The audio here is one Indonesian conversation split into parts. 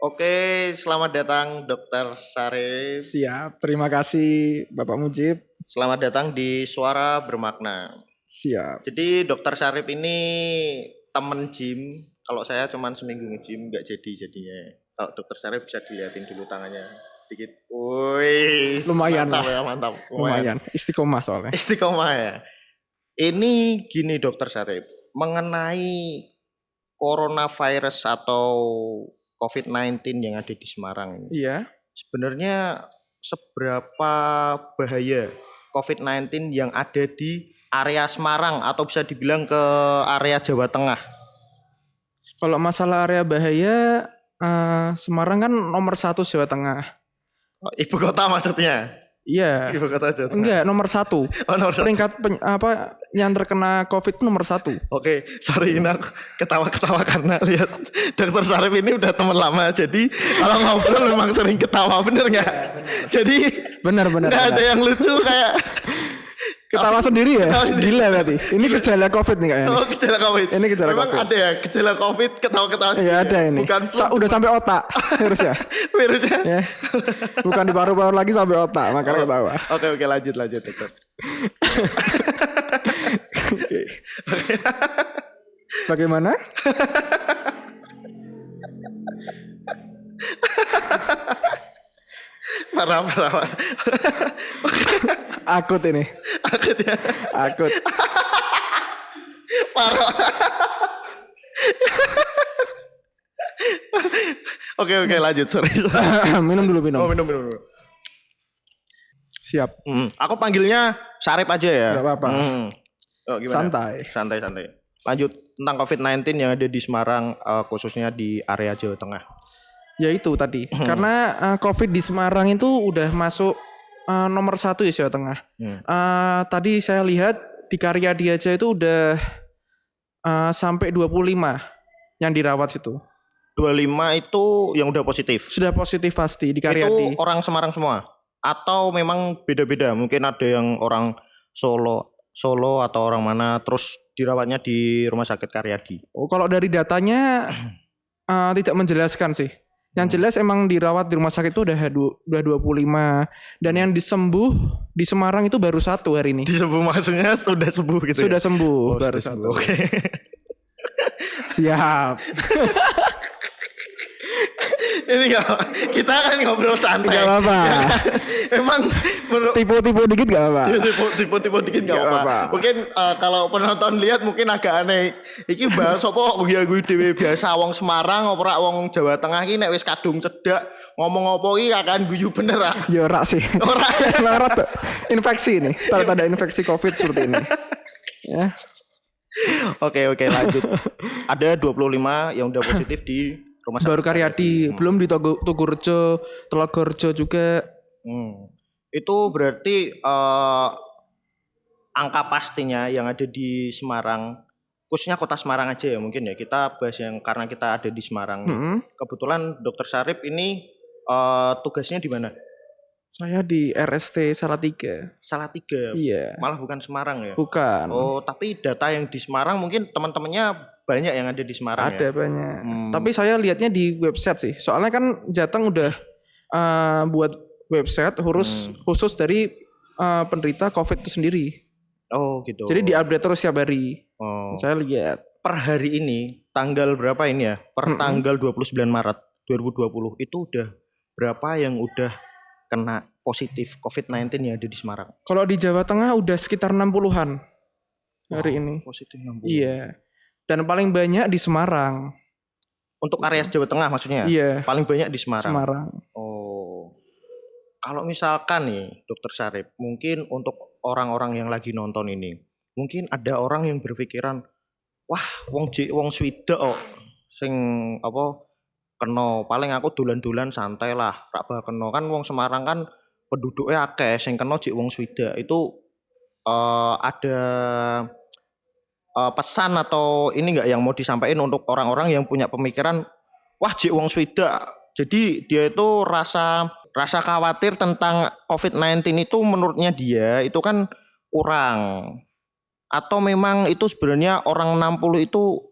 Oke, selamat datang Dokter Sarif. Siap, terima kasih Bapak Mujib. Selamat datang di Suara Bermakna. Siap. Jadi Dokter Sarif ini temen gym. Kalau saya cuman seminggu nge-gym nggak jadi jadinya. Kalau Dokter Sarif bisa dilihatin dulu tangannya sedikit. Wih, Lumayan mantap lah. ya, mantap. Lumayan, istiqomah soalnya. Istiqomah ya. Ini gini Dokter Sarif, mengenai coronavirus atau COVID-19 yang ada di Semarang ini. Iya. Sebenarnya seberapa bahaya COVID-19 yang ada di area Semarang atau bisa dibilang ke area Jawa Tengah? Kalau masalah area bahaya, Semarang kan nomor 1 Jawa Tengah. Oh, ibu kota maksudnya? Iya. Ibu kota Jawa Tengah? Enggak, nomor 1. Oh, nomor 1. Peringkat yang terkena COVID itu nomor 1. Oke, sorry ini aku ketawa-ketawa karena lihat Dokter Sarif ini udah teman lama. Jadi kalau ngobrol memang sering ketawa, bener nggak? Jadi Benar. nggak ada yang lucu kayak Ketawa sendiri ya? Ketawa sendiri. Gila berarti. Ini gejala COVID nih kayaknya. Oh, gejala COVID. Ini gejala memang COVID. ada ya gejala COVID ketawa-ketawa. Iya ada ini. Bukan Udah sampai otak virusnya. virusnya. Ya. Bukan di paru-paru lagi sampai otak, makanya ketawa. Oke, lanjut Dokter. Oke. Bagaimana? Parah. Akut ini. Akut ya. Akut. Parah. Oke, lanjut. Sorry. Minum dulu. Oh, minum. Siap. Aku panggilnya Sarip aja ya. Gak apa-apa. Oh, gimana? Santai. Lanjut tentang COVID-19 yang ada di Semarang, khususnya di area Jawa Tengah. Ya itu tadi. Karena COVID di Semarang itu udah masuk nomor 1 ya Jawa Tengah. Tadi saya lihat di Karyadi aja itu udah sampai 25 yang dirawat situ. 25 itu yang udah positif. Sudah positif pasti di Karyadi. Itu orang Semarang semua? Atau memang beda-beda? Mungkin ada yang orang Solo atau orang mana terus dirawatnya di Rumah Sakit Karyadi. Oh, kalau dari datanya tidak menjelaskan sih. Yang jelas emang dirawat di rumah sakit itu udah 25 dan yang disembuh di Semarang itu baru 1 hari ini. Disembuh maksudnya sudah sembuh gitu. Sudah ya? sembuh baru sudah 1. sembuh. Oke. Siap. Ini enggak kita kan ngobrol santai. Gak apa-apa. Emang Tipu-tipu dikit gak apa-apa. tipe dikit enggak Gak apa-apa. apa-apa. Mungkin kalau penonton lihat mungkin agak aneh. Iki bahas apa ya gue dhewe biasa wong Semarang ora wong Jawa Tengah iki nek wis kadung cedak ngomong apa iki akan guyu bener ah. Ya ora sih. Ora. Ora tuh. Infeksi nih. Tanda-tanda infeksi COVID seperti ini. Ya. Oke, lanjut. Ada 25 yang udah positif di Rumah Sakit Baru Karyadi, belum di Tugurejo, Telogorjo juga. Itu berarti angka pastinya yang ada di Semarang, khususnya kota Semarang aja ya mungkin ya. Kita bahas yang karena kita ada di Semarang. Kebetulan Dokter Sarip ini tugasnya di mana? Saya di RST Salatiga. Salatiga. Iya. Malah bukan Semarang ya? Bukan. Oh, tapi data yang di Semarang mungkin teman-temannya banyak yang ada di Semarang ada ya? banyak. Tapi saya lihatnya di website sih. Soalnya kan Jateng udah buat website khusus dari penderita COVID itu sendiri. Oh gitu. Jadi diupdate terus setiap hari. Oh. Saya lihat. Per hari ini, tanggal berapa ini ya? Per tanggal 29 Maret 2020 itu udah berapa yang udah kena positif COVID-19 yang ada di Semarang? Kalau di Jawa Tengah udah sekitar 60-an hari ini. Positif 60. Iya. Dan paling banyak di Semarang. Untuk area Jawa Tengah maksudnya? Iya. Paling banyak di Semarang. Semarang. Oh. Kalau misalkan nih, Dokter Sarip, mungkin untuk orang-orang yang lagi nonton ini, mungkin ada orang yang berpikiran, wah, wong swidak kok sing apa kena, paling aku dolan-dolan santai lah, rak bakal kena kan wong Semarang kan penduduknya akeh, sing kena jek wong swidak itu ada pesan atau ini enggak yang mau disampaikan untuk orang-orang yang punya pemikiran wah jek wong swidak. Jadi dia itu rasa khawatir tentang COVID-19 itu menurutnya dia itu kan kurang. Atau memang itu sebenarnya orang 60 itu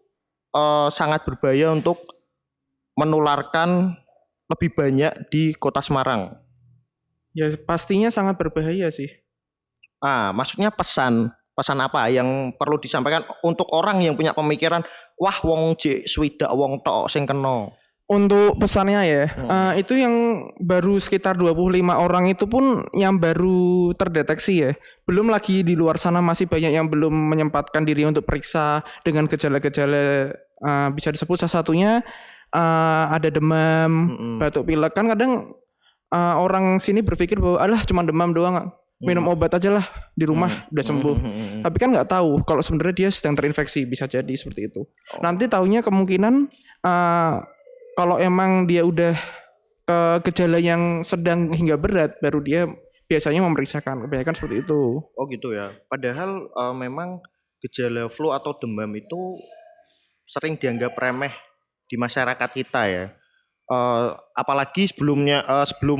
sangat berbahaya untuk menularkan lebih banyak di Kota Semarang. Ya pastinya sangat berbahaya sih. Maksudnya pesan apa yang perlu disampaikan untuk orang yang punya pemikiran, wah wong jek swidak wong tok sing kena. Untuk pesannya ya, itu yang baru sekitar 25 orang itu pun yang baru terdeteksi ya. Belum lagi di luar sana masih banyak yang belum menyempatkan diri untuk periksa dengan gejala-gejala, bisa disebut salah satunya ada demam, batuk pilek. Kan kadang orang sini berpikir bahwa alah cuma demam doang, minum obat aja lah di rumah udah sembuh. Tapi kan nggak tahu kalau sebenarnya dia sedang terinfeksi, bisa jadi seperti itu. Nanti taunya kemungkinan kalau emang dia udah gejala yang sedang hingga berat, baru dia biasanya memeriksakan. Kebanyakan seperti itu. Oh gitu ya. Padahal memang gejala flu atau demam itu sering dianggap remeh di masyarakat kita ya. Apalagi sebelum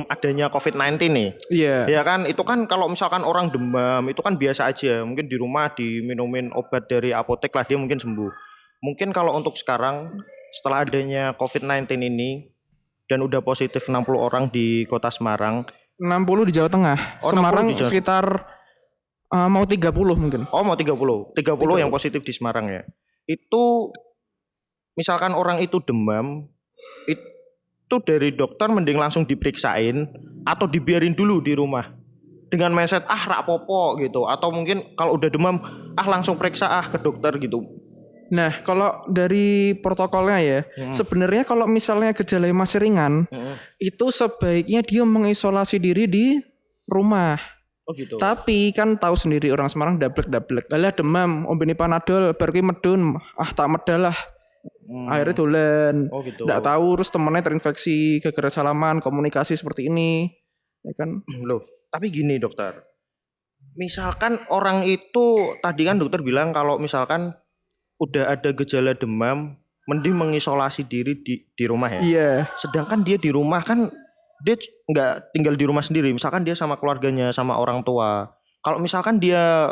adanya COVID-19 nih. Iya. Ya kan, itu kan kalau misalkan orang demam itu kan biasa aja. Mungkin di rumah diminumin obat dari apotek lah dia mungkin sembuh. Mungkin kalau untuk sekarang setelah adanya COVID-19 ini dan udah positif 60 orang di Kota Semarang. 60 di Jawa Tengah. Oh, Semarang 60 di Jawa. sekitar mau 30 mungkin. Oh, mau 30. 30 yang positif di Semarang ya. Itu misalkan orang itu demam, itu dari dokter mending langsung diperiksain atau dibiarin dulu di rumah. Dengan mindset rak popo gitu, atau mungkin kalau udah demam langsung periksa ke dokter gitu. Nah, kalau dari protokolnya ya, sebenarnya kalau misalnya gejala masih ringan, itu sebaiknya dia mengisolasi diri di rumah. Oh gitu. Tapi kan tahu sendiri orang Semarang dablek. Alah demam, ombeni panadol, baru ki medun, tak medalah. Akhirnya dolan. Oh gitu. Nggak tahu terus temennya terinfeksi gara-gara salaman, komunikasi seperti ini. Ya kan? Loh, tapi gini dokter. Misalkan orang itu tadi kan dokter bilang kalau misalkan udah ada gejala demam, mending mengisolasi diri di rumah ya. Iya. Sedangkan dia di rumah kan dia nggak tinggal di rumah sendiri. Misalkan dia sama keluarganya, sama orang tua. Kalau misalkan dia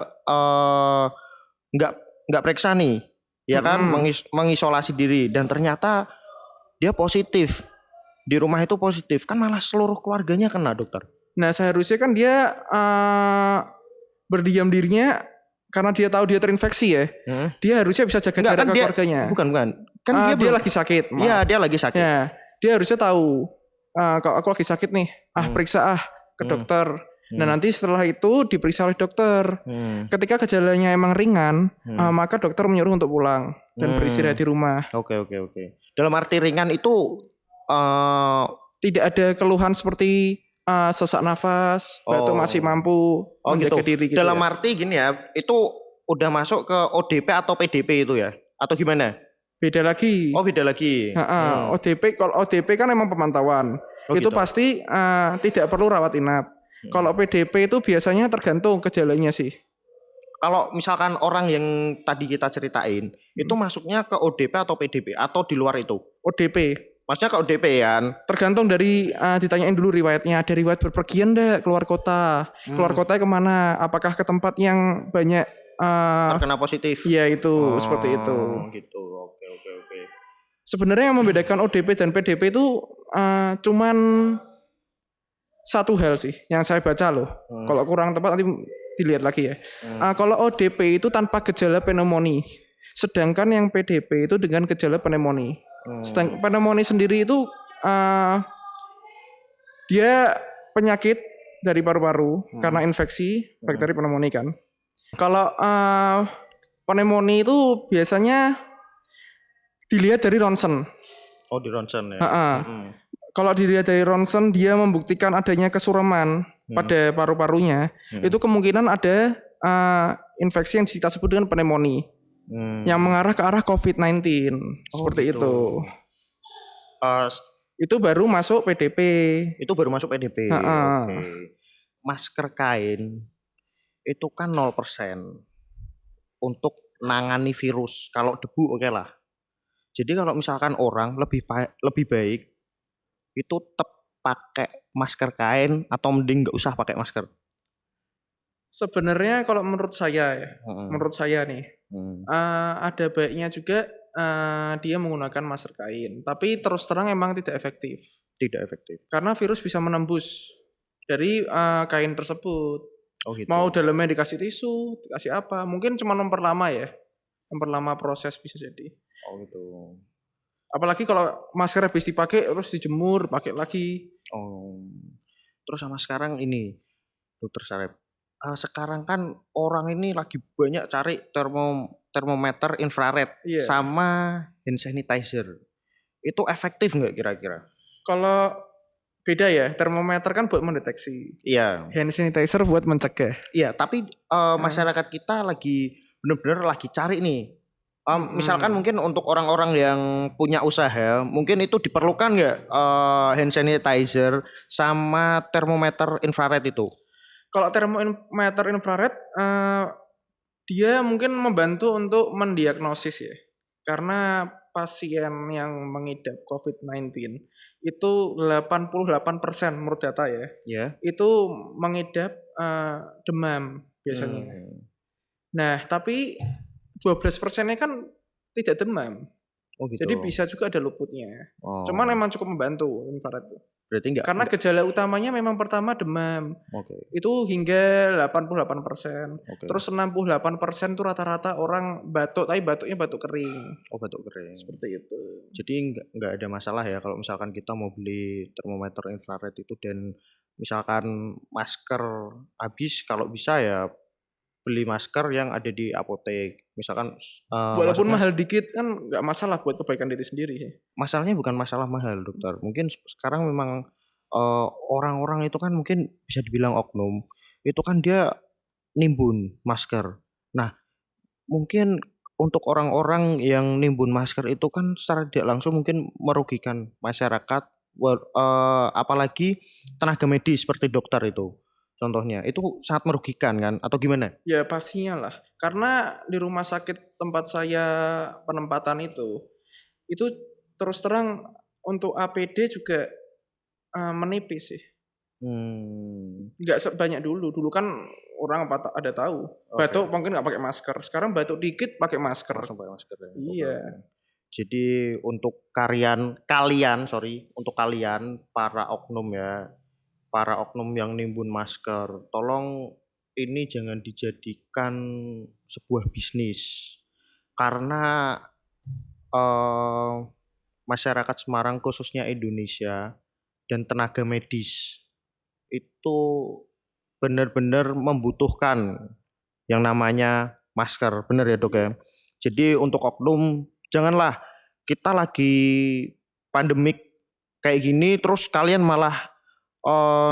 nggak periksa nih, ya kan mengisolasi diri dan ternyata dia positif di rumah itu positif, kan malah seluruh keluarganya kena dokter. Nah seharusnya kan dia berdiam dirinya. Karena dia tahu dia terinfeksi ya, dia harusnya bisa jaga jarak ke keluarganya. Bukan. Kan dia lagi sakit. Iya, dia lagi sakit. Ya, dia harusnya tahu. Kalau aku lagi sakit nih, periksa ke dokter. Nah nanti setelah itu diperiksa oleh dokter. Ketika gejalanya emang ringan, maka dokter menyuruh untuk pulang dan beristirahat di rumah. Oke. Dalam arti ringan itu tidak ada keluhan seperti sesak nafas, batuk masih mampu menjaga diri gitu. Dalam arti gini ya, itu udah masuk ke ODP atau PDP itu ya? Atau gimana? Beda lagi. Oh, beda lagi. ODP, kalau ODP kan emang pemantauan. Itu gitu. Pasti tidak perlu rawat inap. Kalau PDP itu biasanya tergantung gejalanya sih. Kalau misalkan orang yang tadi kita ceritain, itu masuknya ke ODP atau PDP atau di luar itu? ODP. Maksudnya ke ODP ya? Tergantung dari ditanyain dulu riwayatnya. Ada riwayat berpergian enggak keluar kota? Keluar kotanya kemana? Apakah ke tempat yang banyak terkena positif? Iya itu, seperti itu. Gitu. Oke. Sebenarnya yang membedakan ODP dan PDP itu cuman satu hal sih yang saya baca loh. Kalau kurang tepat nanti dilihat lagi ya. Kalau ODP itu tanpa gejala pneumonia. Sedangkan yang PDP itu dengan gejala pneumonia. Pneumonia sendiri itu dia penyakit dari paru-paru karena infeksi bakteri pneumonia kan. Kalau pneumonia itu biasanya dilihat dari ronsen. Oh, di ronsen ya. Kalau dilihat dari ronsen dia membuktikan adanya kesureman pada paru-parunya, itu kemungkinan ada infeksi yang kita sebut dengan pneumonia. Yang mengarah ke arah COVID-19 seperti gitu. Itu baru masuk PDP. Itu baru masuk PDP. Oke. Masker kain itu kan 0% untuk nangani virus. Kalau debu oke lah. Jadi kalau misalkan orang lebih baik itu tetap pakai masker kain atau mending nggak usah pakai masker. Sebenarnya kalau menurut saya ya, menurut saya nih, ada baiknya juga dia menggunakan masker kain. Tapi terus terang emang tidak efektif. Tidak efektif. Karena virus bisa menembus dari kain tersebut. Oh gitu. Mau dalamnya dikasih tisu, dikasih apa, mungkin cuma memperlama ya. Memperlama proses bisa jadi. Oh gitu. Apalagi kalau masker habis dipakai terus dijemur, pakai lagi. Oh. Terus sama sekarang ini, Dokter Sarep. Sekarang kan orang ini lagi banyak cari termometer infrared Iya. sama hand sanitizer. Itu efektif nggak kira-kira? Kalau beda ya, termometer kan buat mendeteksi. Iya. Hand sanitizer buat mencegah. Iya, tapi masyarakat kita lagi benar-benar lagi cari nih. Misalkan mungkin untuk orang-orang yang punya usaha, mungkin itu diperlukan nggak hand sanitizer sama termometer infrared itu? Kalau termometer infrared, dia mungkin membantu untuk mendiagnosis ya. Karena pasien yang mengidap COVID-19 itu 88% menurut data ya. Ya. Itu mengidap demam biasanya. Nah, tapi 12%-nya kan tidak demam. Oh gitu. Jadi bisa juga ada luputnya. Cuman memang cukup membantu infrared. Berarti enggak. Karena gejala utamanya memang pertama demam. Itu hingga 88%. Terus 68% itu rata-rata orang batuk, tapi batuknya batuk kering. Oh, batuk kering. Seperti itu. Jadi enggak ada masalah ya kalau misalkan kita mau beli termometer infrared itu dan misalkan masker habis, kalau bisa ya beli masker yang ada di apotek. Misalkan walaupun mahal dikit kan nggak masalah buat kebaikan diri sendiri. Masalahnya bukan masalah mahal, dokter. Mungkin sekarang memang orang-orang itu kan mungkin bisa dibilang oknum. Itu kan dia nimbun masker. Nah, mungkin untuk orang-orang yang nimbun masker itu kan secara tidak langsung mungkin merugikan masyarakat, apalagi tenaga medis seperti dokter itu. Contohnya, itu sangat merugikan kan? Atau gimana? Ya pastinya lah. Karena di rumah sakit tempat saya penempatan itu terus terang untuk APD juga menipis sih. Nggak sebanyak dulu. Dulu kan orang ada tahu. Batuk mungkin nggak pakai masker. Sekarang batuk dikit pakai masker. Langsung pakai masker ya? Iya. Jadi untuk kalian para oknum ya, para oknum yang nimbun masker, tolong ini jangan dijadikan sebuah bisnis. Karena masyarakat Semarang khususnya Indonesia dan tenaga medis itu benar-benar membutuhkan yang namanya masker. Benar ya dok ya? Jadi untuk oknum, janganlah kita lagi pandemik kayak gini terus kalian malah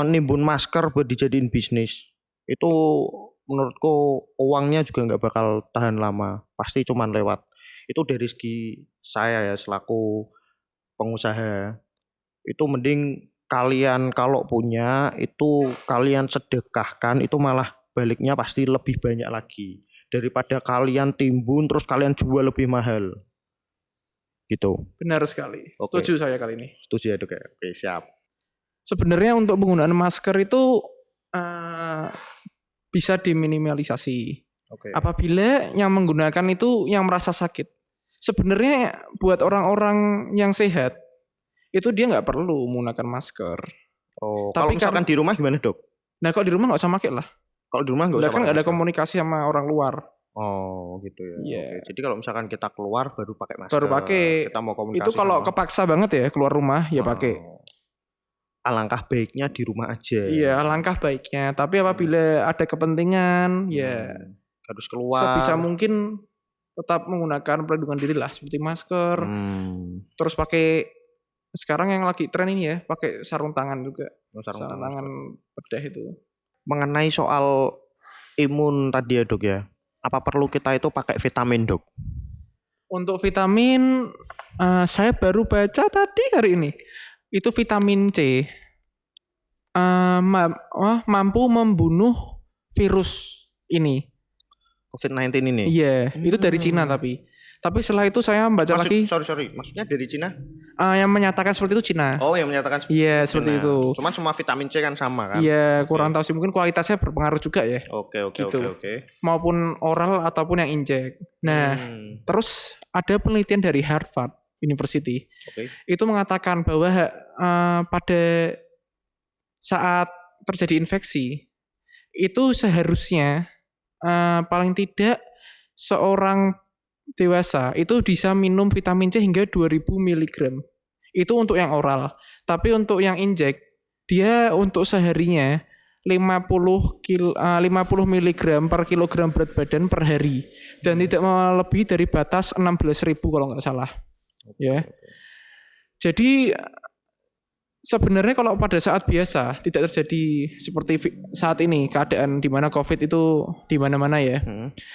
nimbun masker buat dijadiin bisnis. Itu menurutku uangnya juga nggak bakal tahan lama, pasti cuman lewat. Itu dari segi saya ya selaku pengusaha, itu mending kalian kalau punya itu kalian sedekahkan, itu malah baliknya pasti lebih banyak lagi daripada kalian timbun terus kalian jual lebih mahal gitu. Benar sekali. Setuju saya kali ini. Setuju ya dok ya. Oke, siap. Sebenarnya untuk penggunaan masker itu bisa diminimalisasi. Apabila yang menggunakan itu yang merasa sakit. Sebenarnya buat orang-orang yang sehat itu dia nggak perlu menggunakan masker. Tapi kalau misalkan di rumah gimana dok? Nah kalau di rumah nggak usah pakai lah. Kalau di rumah nggak usah. Kan nggak ada komunikasi sama orang luar. Oh gitu ya. Yeah. Jadi kalau misalkan kita keluar baru pakai masker. Baru pakai. Kita mau komunikasi. Itu kalau kepaksa banget ya keluar rumah ya pakai. Alangkah baiknya di rumah aja. Iya, alangkah baiknya. Tapi apabila ada kepentingan, ya harus keluar. Sebisa mungkin tetap menggunakan perlindungan diri lah, seperti masker. Terus pakai sekarang yang lagi tren ini ya, pakai sarung tangan juga. Sarung tangan bedah itu. Mengenai soal imun tadi ya dok ya, apa perlu kita itu pakai vitamin dok? Untuk vitamin, saya baru baca tadi hari ini. Itu vitamin C mampu membunuh virus ini. COVID-19 ini? Iya, itu dari Cina tapi setelah itu saya baca lagi. Sorry, maksudnya dari Cina? Yang menyatakan seperti itu Cina. Oh, yang menyatakan seperti itu. Iya, seperti itu. Cuman semua vitamin C kan sama kan? Iya, kurang tahu sih, mungkin kualitasnya berpengaruh juga ya. Oke. Maupun oral ataupun yang injek. Nah, terus ada penelitian dari Harvard University. Itu mengatakan bahwa pada saat terjadi infeksi itu seharusnya paling tidak seorang dewasa itu bisa minum vitamin C hingga 2000 mg. Itu untuk yang oral. Tapi untuk yang injek, dia untuk seharinya 50 mg per kilogram berat badan per hari. Dan tidak melebihi dari batas 16.000 kalau nggak salah. Ya. Jadi sebenarnya kalau pada saat biasa tidak terjadi seperti saat ini keadaan di mana COVID itu di mana-mana ya.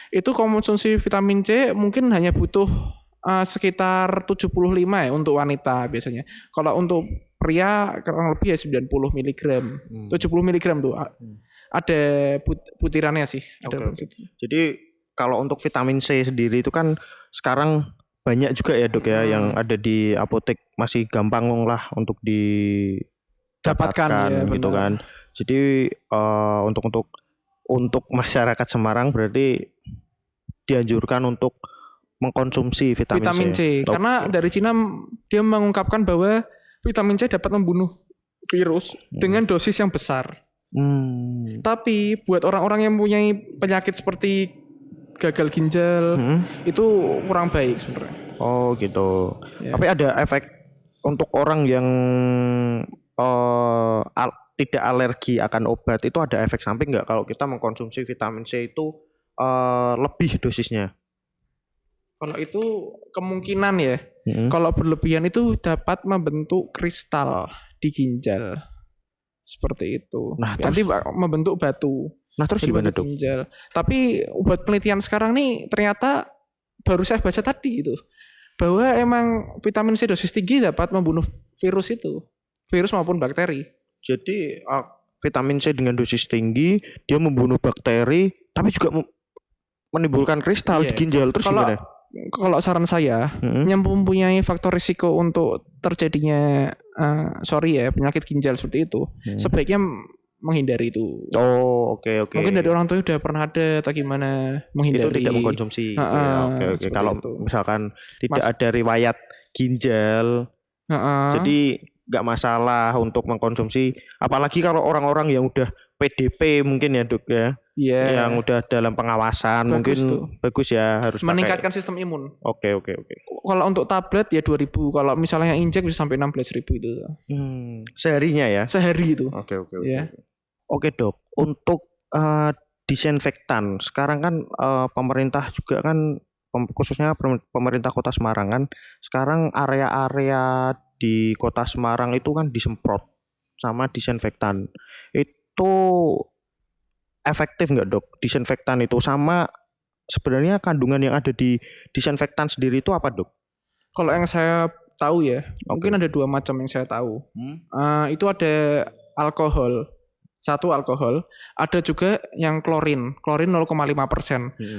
Itu konsumsi vitamin C mungkin hanya butuh sekitar 75 ya untuk wanita biasanya. Kalau untuk pria kurang lebih ya 90 mg. 70 mg tuh. Ada butirannya sih. Jadi kalau untuk vitamin C sendiri itu kan sekarang banyak juga ya dok ya yang ada di apotek, masih gampang lah untuk didapatkan ya, gitu kan. Jadi untuk masyarakat Semarang berarti dianjurkan untuk mengkonsumsi vitamin C. Karena dari Cina dia mengungkapkan bahwa vitamin C dapat membunuh virus dengan dosis yang besar. Tapi buat orang-orang yang punya penyakit seperti gagal ginjal itu kurang baik sebenarnya. Oh gitu. Ya. Tapi ada efek untuk orang yang tidak alergi akan obat, itu ada efek samping nggak kalau kita mengkonsumsi vitamin C itu lebih dosisnya? Kalau itu kemungkinan ya. Kalau berlebihan itu dapat membentuk kristal di ginjal. Seperti itu. Nah, nanti membentuk batu. Nah terus gimana dok? Ginjal. Tapi buat penelitian sekarang nih ternyata baru saya baca tadi itu bahwa emang vitamin C dosis tinggi dapat membunuh virus itu, virus maupun bakteri. Jadi vitamin C dengan dosis tinggi dia membunuh bakteri, tapi juga menimbulkan kristal di ginjal. Terus gimana? Kalau saran saya yang mempunyai faktor risiko untuk terjadinya penyakit ginjal seperti itu sebaiknya menghindari itu. Oh, oke. Mungkin dari orang tua udah pernah ada atau gimana menghindari. Itu tidak mengkonsumsi. Oke. Kalau misalkan tidak ada riwayat ginjal, jadi nggak masalah untuk mengkonsumsi. Apalagi kalau orang-orang yang udah PDP mungkin ya dok ya. Yang udah dalam pengawasan bagus ya, harus meningkatkan sistem imun. Oke. Kalau untuk tablet ya 2000, kalau misalnya yang injek bisa sampai 16.000 itu. Seharinya ya? Sehari itu. Oke. Oke dok, untuk disinfektan sekarang kan pemerintah juga kan khususnya pemerintah Kota Semarang kan sekarang area-area di Kota Semarang itu kan disemprot sama disinfektan. Itu efektif nggak dok disinfektan itu, sama sebenarnya kandungan yang ada di disinfektan sendiri itu apa dok? Kalau yang saya tahu ya, mungkin ada 2 macam yang saya tahu. Itu ada alkohol. Satu alkohol, ada juga yang klorin 0,5%.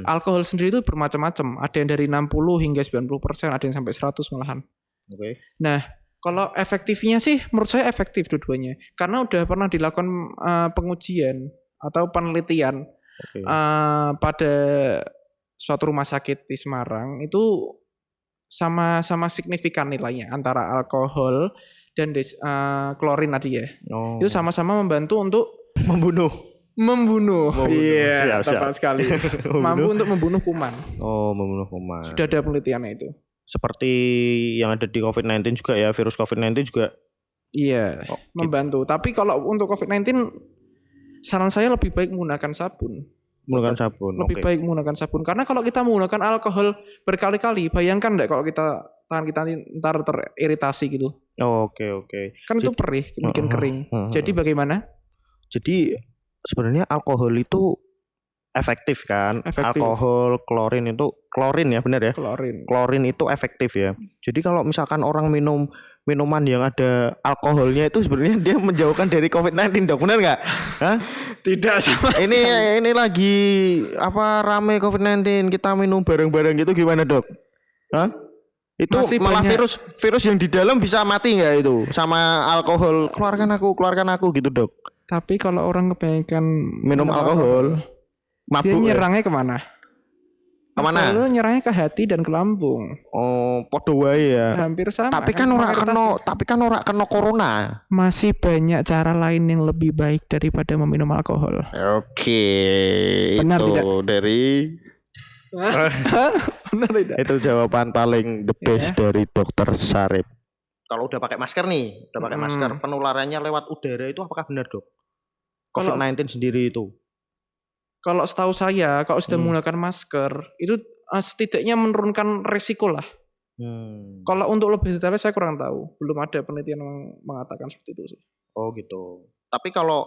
Alkohol sendiri itu bermacam-macam, ada yang dari 60 hingga 90%, ada yang sampai 100 malahan. Nah, kalau efektifnya sih menurut saya efektif dua-duanya, karena udah pernah dilakukan pengujian atau penelitian pada suatu rumah sakit di Semarang itu sama signifikan nilainya antara alkohol dan klorin tadi ya. Itu sama-sama membantu untuk membunuh. Iya, tepat sekali. Mampu untuk membunuh kuman. Oh, membunuh kuman. Sudah ada penelitiannya itu. Seperti yang ada di COVID-19 juga ya, virus COVID-19 juga. Iya, membantu. Tapi kalau untuk COVID-19 saran saya lebih baik menggunakan sabun. Lebih baik menggunakan sabun, karena kalau kita menggunakan alkohol berkali-kali, bayangkan enggak kalau tangan kita ntar teriritasi gitu. Oke. Kan itu perih, bikin kering. Jadi bagaimana? Jadi sebenarnya alkohol itu efektif kan? Alkohol, klorin ya benar ya? Klorin itu efektif ya. Jadi kalau misalkan orang minum minuman yang ada alkoholnya itu sebenarnya dia menjauhkan dari COVID-19 dok, benar nggak? Hah? Tidak sama. Ini lagi rame COVID-19, kita minum bareng-bareng gitu gimana dok? Hah? Itu masih malah virus yang di dalam bisa mati nggak itu sama alkohol? Keluarkan aku gitu dok. Tapi kalau orang kebanyakan minum alkohol, mabuk, dia nyerangnya kemana? Kemana? Kalau nyerangnya ke hati dan ke lambung. Oh, podo wae ya. Hampir sama. Tapi kan ora kena corona. Masih banyak cara lain yang lebih baik daripada meminum alkohol. Oke, Benar itu tidak? dari Benar tidak? itu jawaban paling the best dari Dokter Sarip. Kalau udah pakai masker nih, masker, penularannya lewat udara itu apakah benar, Dok? COVID-19 sendiri itu. Kalau setahu saya, kalau sudah menggunakan masker, itu setidaknya menurunkan resiko lah. Kalau untuk lebih detailnya saya kurang tahu. Belum ada penelitian yang mengatakan seperti itu sih. Oh gitu. Tapi kalau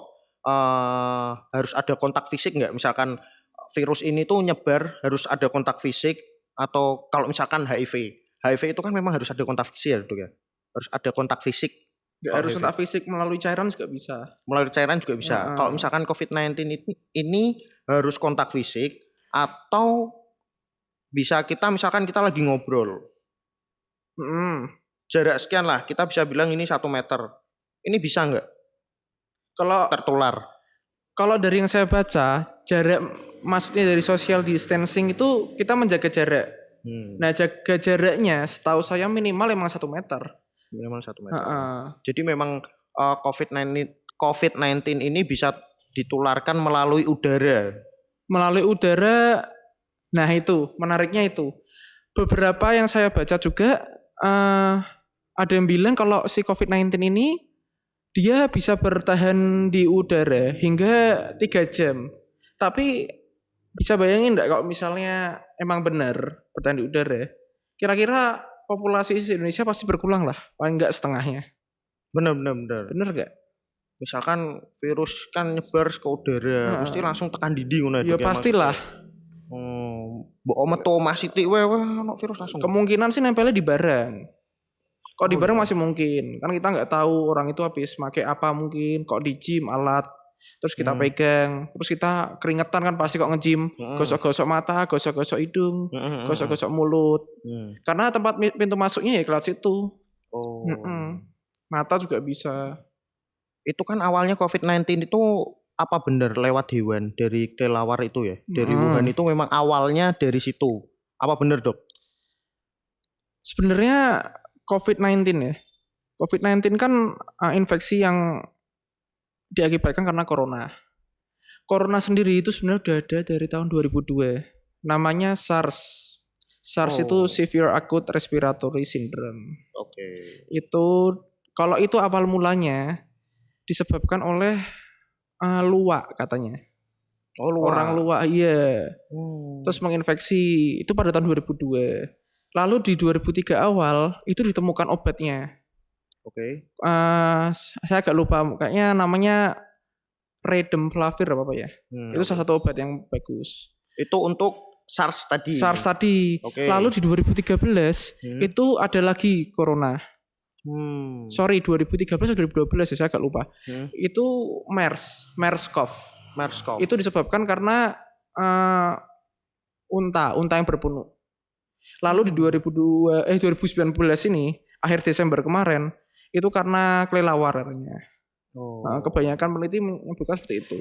harus ada kontak fisik nggak? Misalkan virus ini tuh nyebar harus ada kontak fisik, atau kalau misalkan HIV itu kan memang harus ada kontak fisik ya, Dok ya? Harus ada kontak fisik. Nggak harus kontak fisik, melalui cairan juga bisa. Melalui cairan juga bisa. Kalau misalkan COVID-19 ini harus kontak fisik, atau bisa kita misalkan kita lagi ngobrol. Jarak sekian lah, kita bisa bilang ini 1 meter. Ini bisa nggak? Kalau tertular? Kalau dari yang saya baca, jarak maksudnya dari social distancing itu kita menjaga jarak. Nah, jaga jaraknya setahu saya minimal emang 1 meter. Minimal 1 meter. Jadi memang COVID-19 ini bisa ditularkan melalui udara. Melalui udara. Nah itu, menariknya itu. Beberapa yang saya baca juga, ada yang bilang kalau si COVID-19 ini, dia bisa bertahan di udara hingga 3 jam. Tapi bisa bayangin enggak kalau misalnya emang benar bertahan di udara, kira-kira populasi Indonesia pasti berkurang lah, paling enggak setengahnya. Benar. Bener gak? Misalkan virus kan nyebar ke udara, mesti langsung tekan didi ngono ya. Ya pastilah. Mbok metu masithik wae ono virus langsung. Kemungkinan sih nempelnya di barang. Kok di barang masih mungkin. Kan kita enggak tahu orang itu habis pakai apa mungkin, kok di gym alat terus kita pegang, terus kita keringetan kan pasti kok nge-gym, gosok-gosok mata, gosok-gosok hidung, gosok-gosok mulut. Karena tempat pintu masuknya ya ke lewat situ. Mata juga bisa. Itu kan awalnya COVID-19 itu apa benar lewat hewan dari kelelawar itu ya? Dari Wuhan itu memang awalnya dari situ. Apa benar, Dok? Sebenarnya COVID-19 ya. COVID-19 kan infeksi yang diakibatkan karena corona. Corona sendiri itu sebenarnya udah ada dari tahun 2002. Namanya SARS. SARS itu Severe Acute Respiratory Syndrome. Itu kalau itu awal mulanya disebabkan oleh luwak katanya. Orang luwak, iya. Terus menginfeksi itu pada tahun 2002. Lalu di 2003 awal itu ditemukan obatnya. Saya agak lupa, kayaknya namanya Redemflavir apa ya. Itu salah satu obat yang bagus. Itu untuk SARS tadi. SARS tadi. Lalu di 2013 itu ada lagi corona. Sorry, 2013 atau 2012 ya, saya agak lupa. Itu MERS-CoV. Itu disebabkan karena unta yang berpunuk. Lalu di 2019 ini, akhir Desember kemarin, itu karena kelelawar katanya. Kebanyakan peneliti menyebutkan seperti itu.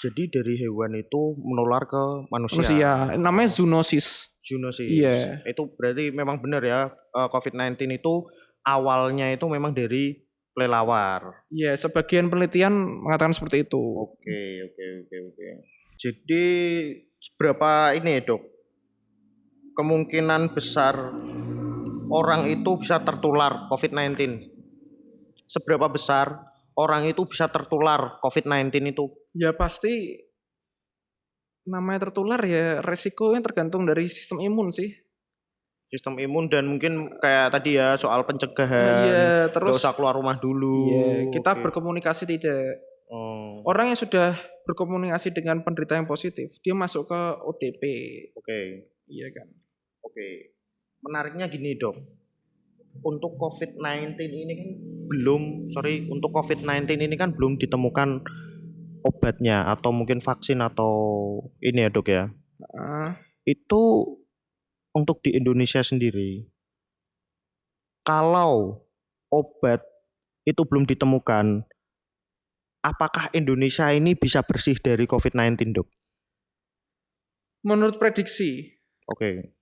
Jadi dari hewan itu menular ke manusia. Namanya zoonosis. Iya. Itu berarti memang benar ya, COVID-19 itu awalnya itu memang dari kelelawar. Iya, sebagian penelitian mengatakan seperti itu. Oke. Jadi seberapa ini, Dok? Kemungkinan besar orang itu bisa tertular COVID-19. Seberapa besar orang itu bisa tertular COVID-19 itu? Ya pasti namanya tertular ya resikonya tergantung dari sistem imun sih. Sistem imun dan mungkin kayak tadi ya soal pencegahan. Iya, terus gak usah keluar rumah dulu. Iya, kita berkomunikasi tidak. Orang yang sudah berkomunikasi dengan penderita yang positif, dia masuk ke ODP. Iya kan. Menariknya gini, Dok. Untuk COVID-19 ini kan belum ditemukan obatnya atau mungkin vaksin atau ini ya, Dok ya. Itu untuk di Indonesia sendiri, kalau obat itu belum ditemukan, apakah Indonesia ini bisa bersih dari COVID-19, Dok? Kalau untuk COVID-19 sendiri, belum ditemukan obatnya. Kalau obat itu belum ditemukan, apakah Indonesia ini bisa bersih dari COVID-19, Dok? Kalau untuk COVID-19 sendiri, belum ditemukan obatnya. Apakah Indonesia ini bisa bersih dari COVID-19, Dok? Menurut prediksi, Oke.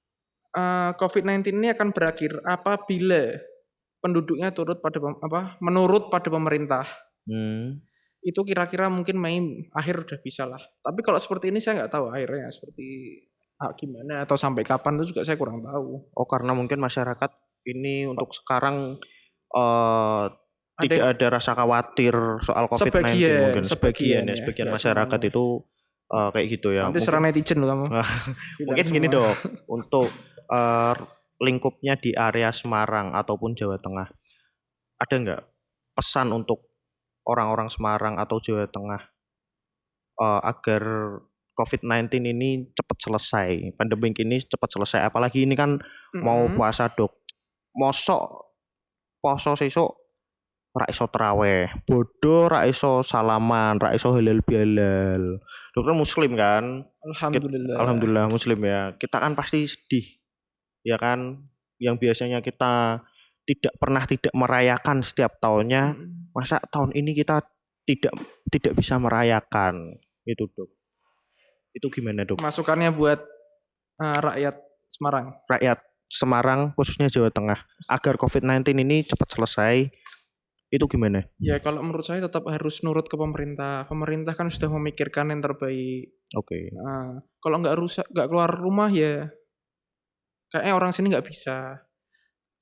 COVID-19 ini akan berakhir apabila penduduknya menurut pada pemerintah. Itu kira-kira mungkin Mei akhir udah bisa lah. Tapi kalau seperti ini saya nggak tahu akhirnya seperti gimana atau sampai kapan itu juga saya kurang tahu. Oh, karena mungkin masyarakat ini untuk sekarang Ada tidak ada rasa khawatir soal COVID-19 mungkin sebagian masyarakat semua. itu kayak gitu ya. Nanti serang netizen loh kamu. Mungkin gini dok, untuk lingkupnya di area Semarang ataupun Jawa Tengah, ada nggak pesan untuk orang-orang Semarang atau Jawa Tengah agar COVID-19 ini cepat selesai, pandemi ini cepat selesai, apalagi ini kan mau puasa dok, mosok poso sesuk ra iso traweh, bodoh ra iso salaman, ra iso halal bihalal. Dokter muslim kan? Alhamdulillah muslim ya. Kita kan pasti sedih. Ya kan? Yang biasanya kita tidak merayakan setiap tahunnya, masa tahun ini kita tidak bisa merayakan. Itu, Dok. Itu gimana, Dok? Masukannya buat rakyat Semarang. Rakyat Semarang khususnya Jawa Tengah agar COVID-19 ini cepat selesai. Itu gimana? Ya kalau menurut saya tetap harus nurut ke pemerintah. Pemerintah kan sudah memikirkan yang terbaik. Oke. Kalau nggak keluar rumah ya kayaknya orang sini nggak bisa.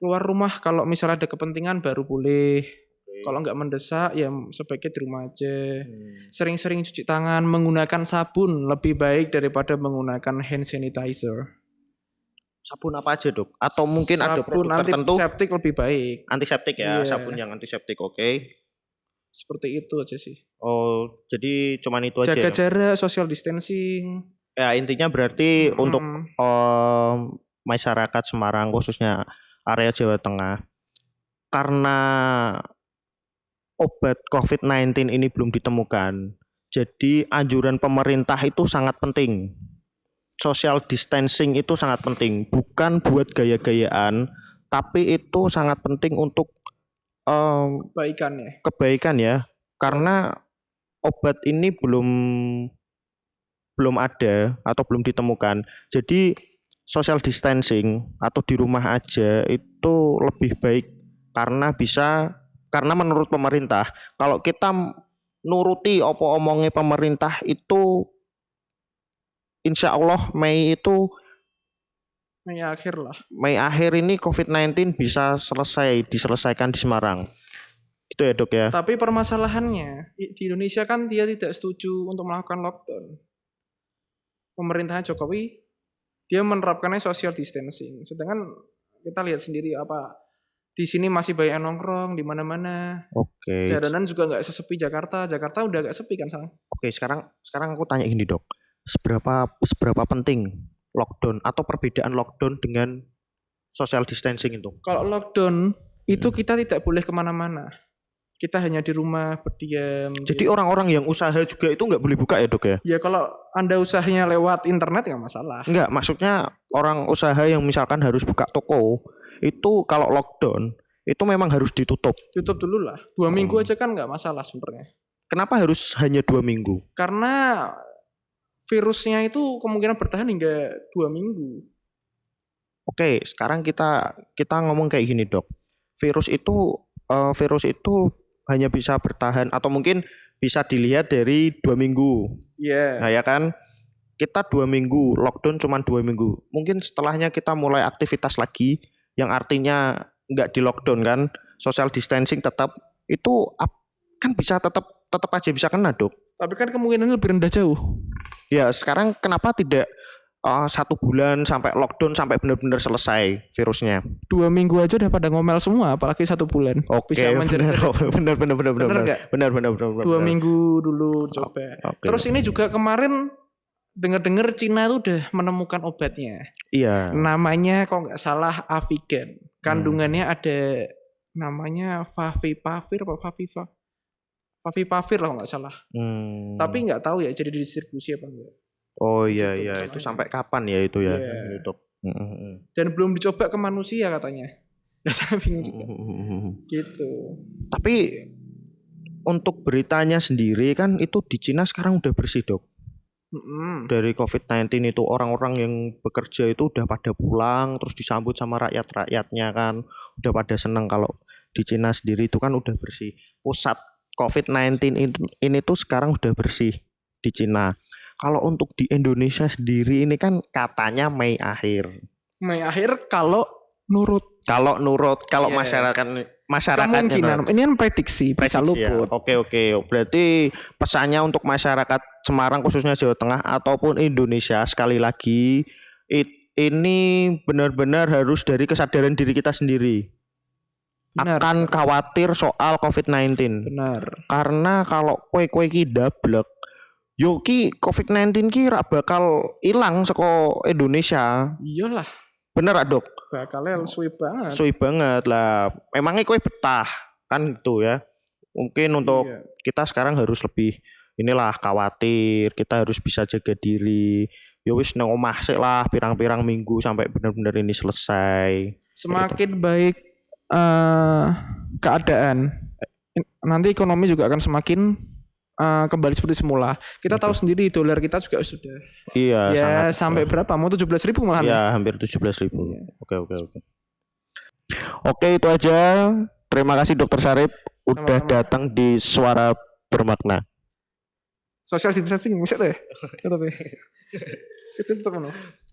Keluar rumah kalau misalnya ada kepentingan baru boleh. Kalau nggak mendesak ya sebaiknya di rumah aja. Sering-sering cuci tangan, menggunakan sabun lebih baik daripada menggunakan hand sanitizer. Sabun apa aja dok? Atau mungkin ada produk tertentu? Antiseptik lebih baik. Antiseptik ya, sabun yang antiseptik, oke. Seperti itu aja sih. Oh, jadi cuman itu aja. Jaga jarak, social distancing. Ya intinya berarti untuk masyarakat Semarang khususnya area Jawa Tengah, karena obat COVID-19 ini belum ditemukan, jadi anjuran pemerintah itu sangat penting. Social distancing itu sangat penting, bukan buat gaya-gayaan, tapi itu sangat penting untuk kebaikan ya, karena obat ini belum ada atau belum ditemukan. Jadi social distancing atau di rumah aja itu lebih baik karena menurut pemerintah kalau kita nuruti apa omongnya pemerintah itu insya Allah Mei akhir ini COVID-19 bisa diselesaikan di Semarang. Itu ya dok ya. Tapi permasalahannya di Indonesia kan dia tidak setuju untuk melakukan lockdown. Pemerintahan Jokowi dia menerapkannya social distancing. Sedangkan kita lihat sendiri di sini masih banyak nongkrong di mana-mana. Oke. Jalanan juga nggak sesepi Jakarta. Jakarta udah agak sepi kan sekarang. Oke, sekarang aku tanya gini dok. Seberapa penting lockdown atau perbedaan lockdown dengan social distancing itu? Kalau lockdown itu kita tidak boleh kemana-mana. Kita hanya di rumah berdiam. Jadi orang-orang yang usaha juga itu nggak boleh buka ya dok ya? Ya kalau Anda usahanya lewat internet nggak masalah. Nggak, maksudnya orang usaha yang misalkan harus buka toko itu kalau lockdown itu memang harus ditutup. Tutup dulu lah. 2 minggu aja kan nggak masalah sebenarnya. Kenapa harus hanya 2 minggu? Karena virusnya itu kemungkinan bertahan hingga 2 minggu. Oke, sekarang kita ngomong kayak gini dok. Virus itu hanya bisa bertahan atau mungkin bisa dilihat dari 2 minggu. Iya. Nah ya kan, kita 2 minggu lockdown cuma 2 minggu. Mungkin setelahnya kita mulai aktivitas lagi, yang artinya nggak di lockdown kan, social distancing tetap itu kan bisa tetap aja bisa kena dok. Tapi kan kemungkinannya lebih rendah jauh. Ya sekarang kenapa tidak 1 bulan sampai lockdown sampai benar-benar selesai virusnya? 2 minggu aja udah pada ngomel semua, apalagi 1 bulan. Oke, bisa benar. 2 minggu dulu coba. Okay. Terus ini juga kemarin dengar Cina itu udah menemukan obatnya. Iya. Namanya kok nggak salah Avigan. Kandungannya ada namanya Favipiravir lah nggak salah. Tapi nggak tahu ya jadi didistribusi apa enggak. Oh iya itu sampai kapan ya itu ya YouTube. Dan belum dicoba ke manusia katanya. Ya saya bingung juga. Gitu. Tapi untuk beritanya sendiri kan itu di Cina sekarang udah bersih dok. Dari COVID-19 itu orang-orang yang bekerja itu udah pada pulang, terus disambut sama rakyat-rakyatnya kan, udah pada seneng. Kalau di Cina sendiri itu kan udah bersih. Pusat COVID-19 ini tuh sekarang udah bersih di Cina. Kalau untuk di Indonesia sendiri ini kan katanya Mei akhir. Mei akhir kalau nurut. Kalau Iya. masyarakatnya Kemungkinan ini kan prediksi bisa prediksi ya. luput. Oke. Berarti pesannya untuk masyarakat Semarang khususnya Jawa Tengah ataupun Indonesia sekali lagi ini benar-benar harus dari kesadaran diri kita sendiri. Benar. Akan khawatir soal COVID-19. Benar. Karena kalau kue ki dablek yo ki COVID-19 ki rak bakal hilang saka Indonesia. Iyalah, Bener gak, Dok? bakalnya suwe banget. Suwi banget lah. Emangnya kue betah kan gitu ya. Mungkin untuk Iya. kita sekarang harus lebih inilah khawatir, kita harus bisa jaga diri. Ya wis nang omah sik lah pirang-pirang minggu sampai benar-benar ini selesai. Semakin baik keadaan, nanti ekonomi juga akan semakin kembali seperti semula. Kita tahu sendiri dolar kita juga sudah Iya, ya sangat. sampai berapa? Mau 17.000 malahan. Ya, hampir 17.000. Oke. Oke, itu aja. Terima kasih Dokter Sarip udah Sama-sama. datang di Suara Bermakna. Social distancing bisa tuh ya. Tetap ya. Itu tetap